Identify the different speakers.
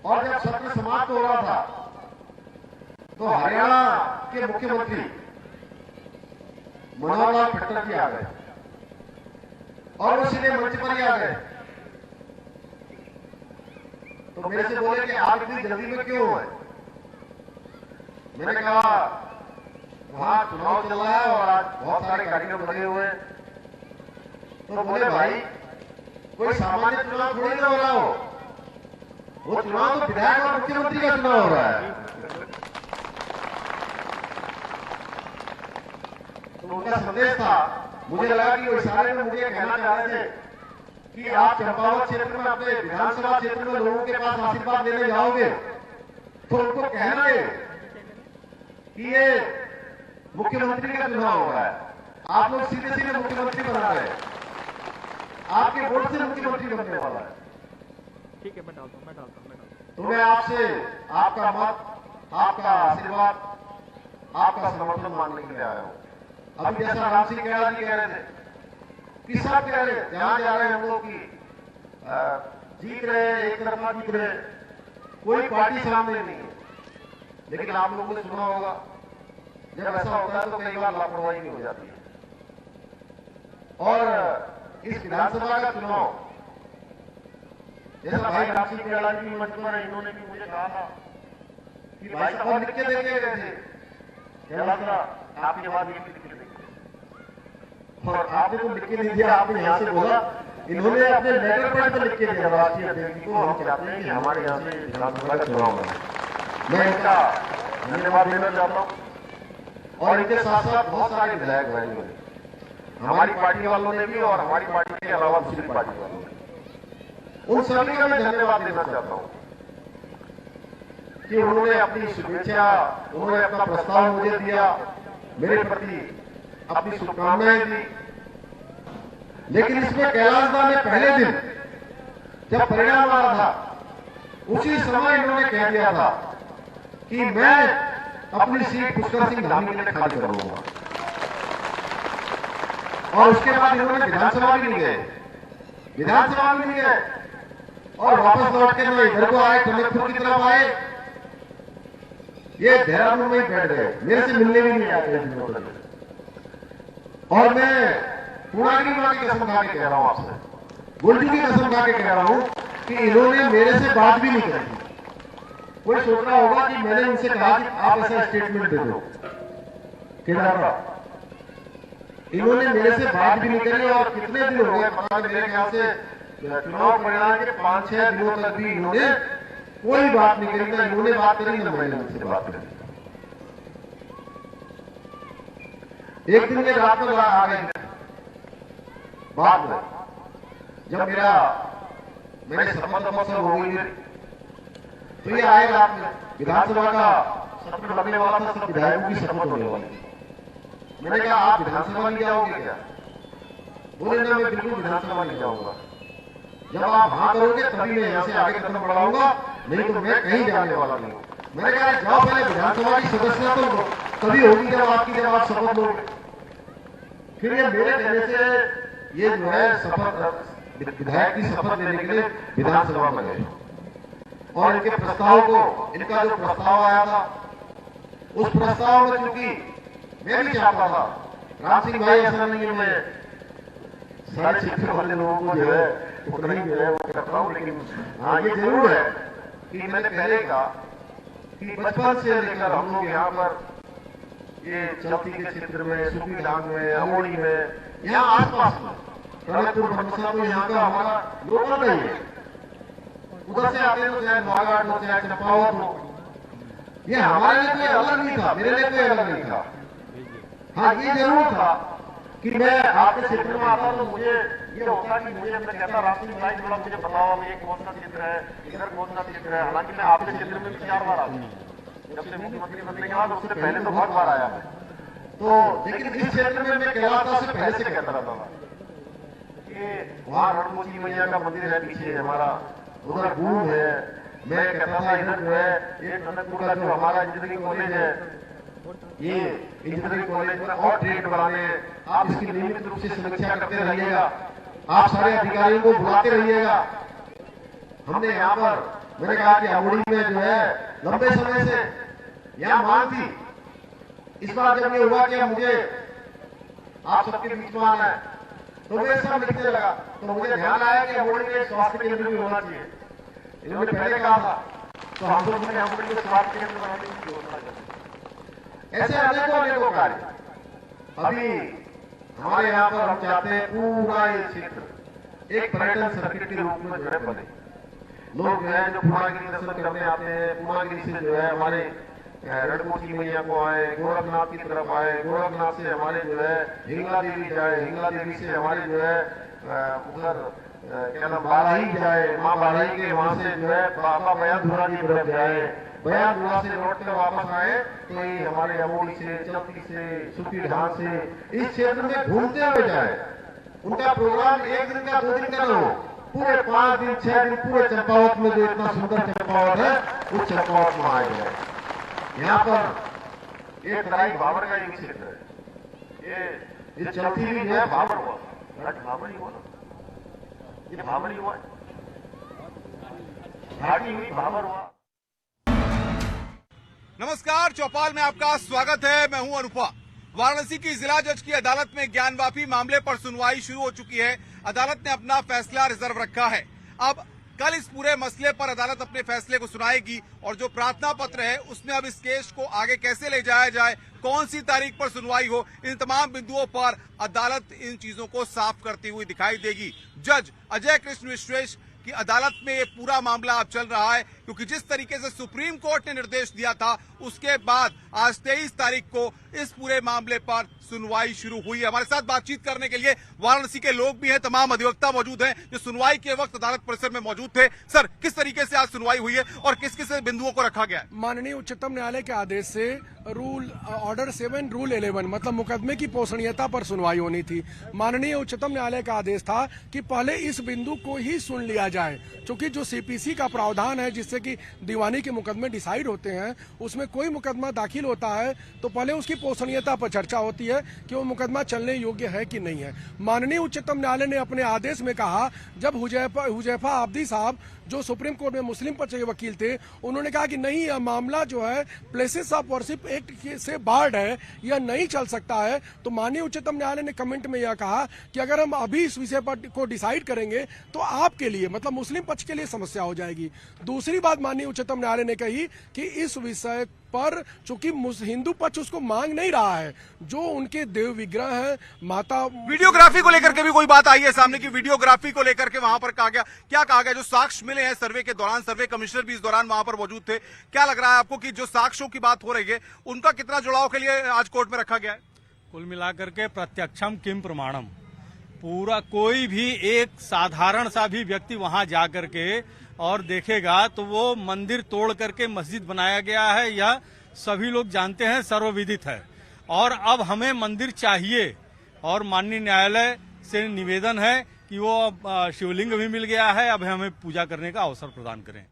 Speaker 1: और जब सत्र समाप्त हो रहा था तो हरियाणा के मुख्यमंत्री मनोहर लाल खट्टर जी आ गए और वो सीधे मंच पर ही आ गए। तो मेरे से बोले कि आप इतनी जल्दी में क्यों है? मैंने कहा वहां चुनाव चल रहा है और आज बहुत सारे कार्यक्रम लगे हुए हैं। तो बोले भाई कोई सामान्य चुनाव थोड़ी ना हो रहा हो, वो चुनाव तो विधायक और मुख्यमंत्री का चुनाव हो रहा है। तो उनका संदेश था, मुझे लगा कि वो इशारे में मुझे कहना चाह रहे थे कि आप चंपावत क्षेत्र में अपने विधानसभा क्षेत्र में लोगों के पास आशीर्वाद लेने जाओगे तो उनको कहना है कि ये मुख्यमंत्री का चुनाव हो रहा है, आप लोग सीधे सीधे मुख्यमंत्री बना रहे हैं, आपके वोट से मुख्यमंत्री बनने वाला है।
Speaker 2: ठीक है, मैं डालता हूं।
Speaker 1: तो मैं आपसे आपका मत, आपका आशीर्वाद, आपका समर्थन मांगने के लिए आया हूं। अभी जैसा राम सिंह खेड़ा जी कह रहे थे कि सब कह रहे जहां जा रहे हैं हम लोग की जीत रहे, एक तरफा जीत रहे, कोई पार्टी सामने नहीं है। लेकिन आप लोगों ने सुना होगा जब ऐसा होता है तो कई बार लापरवाही भी हो जाती है। और इस विधानसभा का चुनाव जैसा भाई राम सिंह खेड़ा जी मंच पर इन्होंने भी मुझे कहा था कि भाई साहब लिख के देंगे कैसे, आपके बाद ये लिख के देंगे, और आपने तो लिख के नहीं दिया। आपने यहाँ से बोला, इन्होंने अपने लेटर पैड पर लिख के दिया राष्ट्रीय अध्यक्ष को, हम चाहते हैं कि हमारे यहाँ से विधानसभा का चुनाव हो। मैं इनका धन्यवाद देना चाहता हूँ। और इनके साथ साथ बहुत सारे विधायक भाई हुए, हमारी पार्टी वालों ने भी और हमारी पार्टी के अलावा दूसरी पार्टी वालों ने, उन सभी का मैं धन्यवाद देना चाहता हूँ कि उन्होंने अपनी शुभेच्छा, उन्होंने अपना प्रस्ताव मुझे दिया, मेरे प्रति अपनी शुभकामनाएं दी। लेकिन इसमें कैलाशदा में पहले दिन जब परिणाम आ रहा था, उसी समय इन्होंने कह दिया था कि मैं अपनी सीट पुष्कर सिंह धामी के लिए खाली करूंगा। और उसके बाद इन्होंने विधानसभा भी नहीं गए, विधानसभा भी नहीं गए और वापस लौट के ना इधर को आए, टनकपुर की तरफ आए, ये देहरादून में ही बैठ गए, मेरे से मिलने भी नहीं आते। और मैं पूर्णागिरी मां की कसम खा के कह रहा हूं आपसे, गुलजू की कसम खा के कह रहा हूं कि इन्होंने मेरे से बात भी नहीं करी। कोई सोच रहा होगा कि मैंने इनसे कहा कि आप ऐसा स्टेटमेंट दे दो, इन्होंने मेरे से बात भी नहीं करी। और कितने दिन हो गए पता नहीं, मेरे ख्याल से चुनाव परिणाम के 5-6 दिनों तक भी इन्होंने कोई बात नहीं करी, ना इन्होंने बात करी ना मैंने इनसे बात करी। एक दिन में रात में आ गए, बाद में जब मेरी शपथ सब हो गई तो ये आए रात में, विधानसभा का सत्र लगने वाला था, सब विधायकों की शपथ होने वाली। मैंने कहा आप विधानसभा नहीं जाओगे क्या? बोले ना, मैं बिल्कुल विधानसभा नहीं जाऊंगा, जब आप हाँ करोगे तभी मैं यहाँ से आगे कदम बढ़ाऊंगा, नहीं तो मैं कहीं जाने वाला नहीं हूँ। मैंने कहा जाओ, पहले विधानसभा की सदस्यता तो तभी होगी जब आप शपथ लोगे। फिर ये मेरे कहने से ये जो है शपथ, विधायक की शपथ लेने के लिए विधानसभा में गए और इनके प्रस्ताव को, इनका जो प्रस्ताव आया था उस प्रस्ताव में चूंकि मैं भी चाहता था, राम सिंह भाई ऐसा नहीं है मैं सारे क्षेत्र वाले लोगों को जो है उतना ही जो है वो करता हूँ, लेकिन हाँ ये जरूर है कि मैंने पहले कहा कि बचपन से लेकर हम लोग यहाँ पर ये चलती के क्षेत्र में, सुखी डांग में, अमोड़ी में, यहाँ आसपास में, टनकपुर बनसा तो यहाँ का हमारा लोकल का ही है। उधर से आते हो चाहे नवागढ़ हो चाहे चंपावत हो, ये हमारे लिए कोई अलग नहीं था, मेरे लिए कोई अलग नहीं था। हाँ ये जरूर था कि मैं आपके क्षेत्र में आता तो मुझे ये होता कि मुझे अपने कहता राष्ट्रीय भाई थोड़ा मुझे बताओ ये कौन सा क्षेत्र है, इधर कौन सा क्षेत्र है। हालांकि मैं आपके क्षेत्र में 4 बार आता हूँ, जब से मुख्यमंत्री बनने के बाद, उससे पहले तो बहुत बार आया मैं तो। लेकिन इस क्षेत्र में मैं कैलाशदा से पहले से कहता रहता था कि वहां रणमोची मैया का मंदिर है पीछे हमारा, उधर बूंद है। मैं कहता था इधर जो है ये टनकपुर का जो हमारा इंजीनियरिंग कॉलेज है, ये इंजीनियरिंग कॉलेज में और ट्रेड बढ़ाने हैं, आप इसकी नियमित रूप से समीक्षा करते रहिएगा, आप सारे अधिकारियों को बुलाते रहिएगा। हमने यहाँ पर मैंने कहा कि अमोड़ी में जो है लंबे समय से यह मांग थी। इस बार जब ये हुआ कि मुझे आप सबके बीच में आना है, तो मैं सब लिखने लगा, तो मुझे ध्यान आया कि अमोड़ी में स्वास्थ्य केंद्र भी होना चाहिए। इन्होंने पहले कहा था, तो हम लोग ने अमोड़ी में स्वास्थ्य केंद्र बनाने की योजना की। ऐसे अनेकों कार्य अभी हमारे यहाँ पर हम चाहते हैं पूरा ये क्षेत्र एक पर्यटन सर्किट के रूप में जो है बने। लोग जो है जो पूर्णागिरी दर्शन करने आते हैं, पूर्णागिरी से जो है हमारे रणकोटी मैया को आए, गोरखनाथ की तरफ आए, गोरखनाथ से हमारे जो है हिंगला देवी जाए, हिंगला देवी से हमारे जो है उधर क्या नाम बाराही जाए, माँ बाराही के वहां से जो है बाबा बयानधुरा की तरफ जाए, बयानधुरा से लौट कर वापस आए तो ये हमारे अमोड़ी से, चलती से, सुखी ढांग से इस क्षेत्र में घूमते हुए जाए। उनका प्रोग्राम एक दिन का 2 दिन का न हो, पूरे 5 दिन 6 दिन पूरे चंपावत में जो इतना सुंदर चंपावत है उस चंपावत में आए जाए। यहाँ पर एक राई भावर का एक क्षेत्र है, ये चलती हुई जो है भावर हुआ, भावर ही हुआ, ये भावर ही हुआ, घाटी हुई भावर हुआ।
Speaker 3: नमस्कार, चौपाल में आपका स्वागत है। मैं हूं अनुपा। वाराणसी की जिला जज की अदालत में ज्ञानवापी मामले पर सुनवाई शुरू हो चुकी है। अदालत ने अपना फैसला रिजर्व रखा है। अब कल इस पूरे मसले पर अदालत अपने फैसले को सुनाएगी और जो प्रार्थना पत्र है उसमें अब इस केस को आगे कैसे ले जाया जाए, कौन सी तारीख पर सुनवाई हो, इन तमाम बिंदुओं पर अदालत इन चीजों को साफ करती हुई दिखाई देगी। जज अजय कृष्ण विश्वेश की अदालत में ये पूरा मामला अब चल रहा है, क्योंकि जिस तरीके से सुप्रीम कोर्ट ने निर्देश दिया था उसके बाद आज 23 तारीख को इस पूरे मामले पर सुनवाई शुरू हुई है। हमारे साथ बातचीत करने के लिए वाराणसी के लोग भी हैं, तमाम अधिवक्ता मौजूद हैं जो सुनवाई के वक्त अदालत परिसर में मौजूद थे। सर, किस तरीके से आज सुनवाई हुई है और किस किस बिंदुओं को रखा गया है?
Speaker 4: माननीय उच्चतम न्यायालय के आदेश से ऑर्डर 7 रूल 11 मतलब मुकदमे की पोषणीयता पर सुनवाई होनी थी। माननीय उच्चतम न्यायालय का आदेश था कि पहले इस बिंदु को ही सुन लिया जाए, क्योंकि जो सीपीसी का प्रावधान है जिससे कि दीवानी के मुकदमे डिसाइड होते हैं, उसमें कोई मुकदमा दाखिल होता है तो पहले उसकी पोषणीयता पर चर्चा होती है कि वो मुकदमा चलने योग्य है कि नहीं है। माननीय उच्चतम न्यायालय ने अपने आदेश में कहा, जब हुजैफा आब्दी साहब जो सुप्रीम कोर्ट में मुस्लिम पक्ष के वकील थे, उन्होंने कहा कि नहीं, यह मामला जो है प्लेसेस ऑफ वर्शिप एक्ट से बार्ड है, यह नहीं चल सकता है। तो माननीय उच्चतम न्यायालय ने कमेंट में यह कहा कि अगर हम अभी इस विषय पर को डिसाइड करेंगे तो आपके लिए मतलब मुस्लिम पक्ष के लिए समस्या हो जाएगी। दूसरी बात माननीय उच्चतम न्यायालय ने कही कि इस विषय पर चूंकि हिंदू पक्ष उसको मांग नहीं रहा है, जो उनके देव विग्रह है, माता
Speaker 3: वीडियोग्राफी को लेकर के भी कोई बात आई है सामने की? वीडियोग्राफी को लेकर के वहां पर कहा गया, क्या कहा गया? जो साक्ष्य मिले हैं सर्वे के दौरान, सर्वे कमिश्नर भी इस दौरान वहां पर मौजूद थे, क्या लग रहा है आपको कि जो साक्ष्यों की बात हो रही है उनका कितना जुड़ाव के लिए आज कोर्ट में रखा गया है?
Speaker 5: कुल मिलाकर के प्रत्यक्षम किम प्रमाणम, पूरा कोई भी एक साधारण सा भी व्यक्ति वहां जाकर के और देखेगा तो वो मंदिर तोड़ करके मस्जिद बनाया गया है, यह सभी लोग जानते हैं, सर्वविदित है। और अब हमें मंदिर चाहिए और माननीय न्यायालय से निवेदन है कि वो शिवलिंग भी मिल गया है, अब हमें पूजा करने का अवसर प्रदान करें।